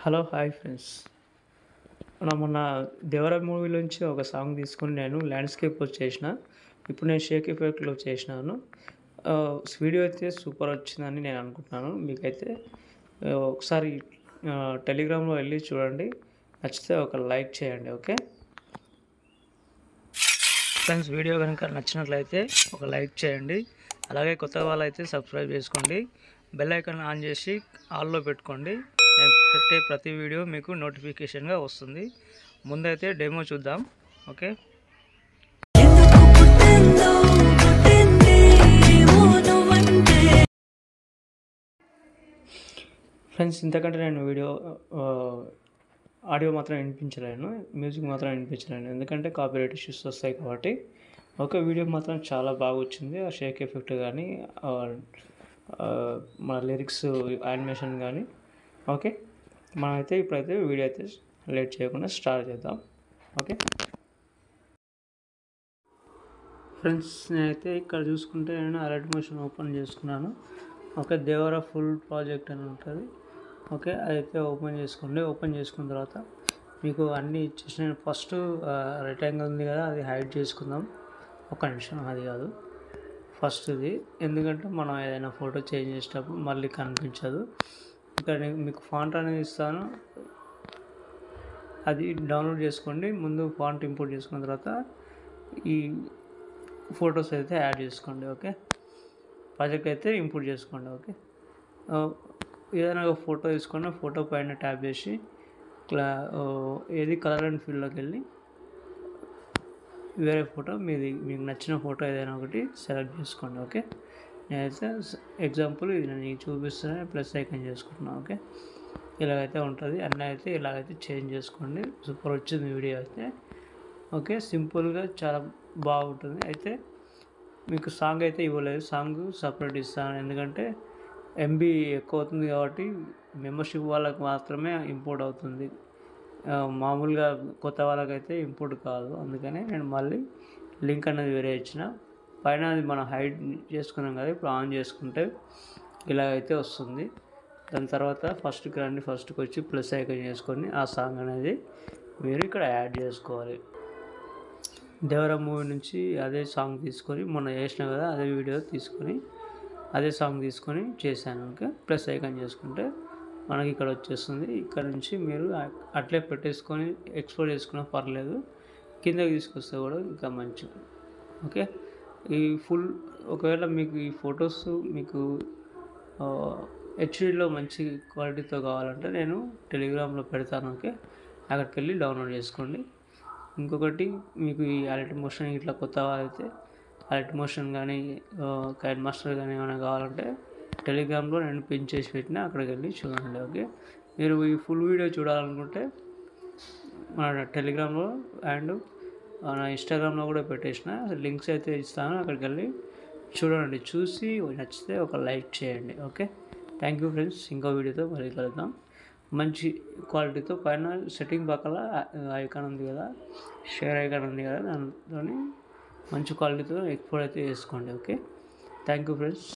Hello hi friends. మొన్న 'దేవర' మూవీలోంచి ఒక song తీసుకొని నేను ల్యాండ్‌స్కేప్ చేసిన. ఇప్పుడు నేను షేక్ ఎఫెక్ట్‌లో చేసినాను. వీడియో అయితే సూపర్ వచ్చిందని నేను అనుకుంటున్నాను. మీకైతే ఒకసారి టెలిగ్రామ్‌లో వెళ్ళి చూడండి. నచ్చితే ఒక లైక్ చేయండి. ఓకే ఫ్రెండ్స్, వీడియో కనుక నచ్చినట్లయితే ఒక లైక్ చేయండి. అలాగే కొత్త వాళ్ళైతే సబ్స్క్రైబ్ చేసుకోండి. బెల్ ఐకాన్ ఆన్ చేసి ఆల్లో పెట్టుకోండి. నేను పెట్టే ప్రతి వీడియో మీకు నోటిఫికేషన్గా వస్తుంది. ముందైతే డెమో చూద్దాం. ఓకే ఫ్రెండ్స్, ఇంతకంటే నేను ఆడియో మాత్రం వినిపించలేను, మ్యూజిక్ మాత్రం వినిపించలేను, ఎందుకంటే కాపీరైట్ ఇష్యూస్ వస్తాయి కాబట్టి. ఓకే, వీడియో మాత్రం చాలా బాగా వచ్చింది. ఆ షేక్ ఎఫెక్ట్ కానీ మన లిరిక్స్ యానిమేషన్ కానీ. ఓకే, మనమైతే ఇప్పుడైతే వీడియో అయితే లేట్ చేయకుండా స్టార్ట్ చేద్దాం. ఓకే ఫ్రెండ్స్, నేనైతే ఇక్కడ చూసుకుంటే నేను అలర్ట్ మోషన్ ఓపెన్ చేసుకున్నాను. ఓకే, దేవర ఫుల్ ప్రాజెక్ట్ అని ఉంటుంది. ఓకే, అదైతే ఓపెన్ చేసుకోండి. ఓపెన్ చేసుకున్న తర్వాత మీకు అన్నీ ఇచ్చేసి నేను ఫస్ట్ రెక్టాంగిల్ ఉంది కదా, అది హైడ్ చేసుకుందాం. ఒక నిమిషం, అది కాదు ఫస్ట్ ఇది, ఎందుకంటే మనం ఏదైనా ఫోటో చేంజ్ చేసేటప్పుడు మళ్ళీ కనిపించదు. ఇక్కడ మీకు ఫాంట్ అనేది ఇస్తాను, అది డౌన్లోడ్ చేసుకోండి. ముందు ఫాంట్ ఇంపోర్ట్ చేసుకున్న తర్వాత ఈ ఫొటోస్ అయితే యాడ్ చేసుకోండి. ఓకే, ప్రాజెక్ట్ అయితే ఇంపోర్ట్ చేసుకోండి. ఓకే, ఏదైనా ఒక ఫోటో తీసుకొని ఫోటో పైన ట్యాప్ చేసి ఏది కలర్ అండ్ ఫీల్డ్లోకి వెళ్ళి వేరే ఫోటో మీకు నచ్చిన ఫోటో ఏదైనా ఒకటి సెలెక్ట్ చేసుకోండి. ఓకే, నేనైతే ఎగ్జాంపుల్ ఇది నేను చూపిస్తున్నా, ప్లస్ ఐకాన్ చేసుకుంటున్నాను. ఓకే, ఇలాగైతే ఉంటుంది. అన్నీ అయితే ఇలాగైతే చేంజ్ చేసుకోండి. సూపర్ వచ్చింది వీడియో అయితే. ఓకే, సింపుల్గా చాలా బాగుంటుంది. అయితే మీకు సాంగ్ అయితే ఇవ్వలేదు, సాంగ్ సపరేట్ ఇస్తాను, ఎందుకంటే ఎంబీ ఎక్కువ అవుతుంది కాబట్టి మెంబర్షిప్ వాళ్ళకి మాత్రమే ఇంపోర్ట్ అవుతుంది. మామూలుగా కొత్త వాళ్ళకైతే ఇంపోర్ట్ కాదు. అందుకనే నేను మళ్ళీ లింక్ అనేది వేరే ఇచ్చిన. పైన అది మనం హైడ్ చేసుకున్నాం కదా, ఇప్పుడు ఆన్ చేసుకుంటే ఇలాగైతే వస్తుంది. దాని తర్వాత ఫస్ట్కి రండి, ఫస్ట్కి వచ్చి ప్లస్ ఐకాన్ చేసుకొని ఆ సాంగ్ అనేది మీరు ఇక్కడ యాడ్ చేసుకోవాలి. దేవర మూవీ నుంచి అదే సాంగ్ తీసుకొని మొన్న చేసిన కదా, అదే వీడియో తీసుకొని అదే సాంగ్ తీసుకొని చేశాను. ఓకే, ప్లస్ ఐకాన్ చేసుకుంటే మనకి ఇక్కడ వచ్చేస్తుంది. ఇక్కడ నుంచి మీరు అట్లే పెట్టేసుకొని ఎక్స్పోర్ట్ చేసుకున్నా పర్లేదు, కిందకి తీసుకొస్తే కూడా ఇంకా మంచిది. ఓకే, ఈ ఫుల్ ఒకవేళ మీకు ఈ ఫొటోస్ మీకు హెచ్డీలో మంచి క్వాలిటీతో కావాలంటే నేను టెలిగ్రామ్లో పెడతాను. ఓకే, అక్కడికి వెళ్ళి డౌన్లోడ్ చేసుకోండి. ఇంకొకటి, మీకు ఈ అలర్ట్ మోషన్ ఇట్లా కొత్త అయితే అలర్ట్ మోషన్ కానీ కైన్ మాస్టర్ కానీ ఏమైనా కావాలంటే టెలిగ్రామ్లో నేను పిన్ చేసి పెట్టిన, అక్కడికి వెళ్ళి చూడండి. ఓకే, మీరు ఈ ఫుల్ వీడియో చూడాలనుకుంటే మన టెలిగ్రామ్లో అండ్ నా ఇన్స్టాగ్రామ్లో కూడా పెట్టేసిన లింక్స్ అయితే ఇస్తాను, అక్కడికి వెళ్ళి చూడండి. చూసి నచ్చితే ఒక లైక్ చేయండి. Okay, thank you friends. ఇంకో వీడియోతో మళ్ళీ కలుద్దాం. మంచి క్వాలిటీతో పైన సెట్టింగ్ పక్కల ఐకాన్ ఉంది కదా, షేర్ ఐకాన్ ఉంది కదా, దాంతో మంచి క్వాలిటీతో ఎక్స్పోర్ట్ అయితే చేసుకోండి. Okay, thank you friends.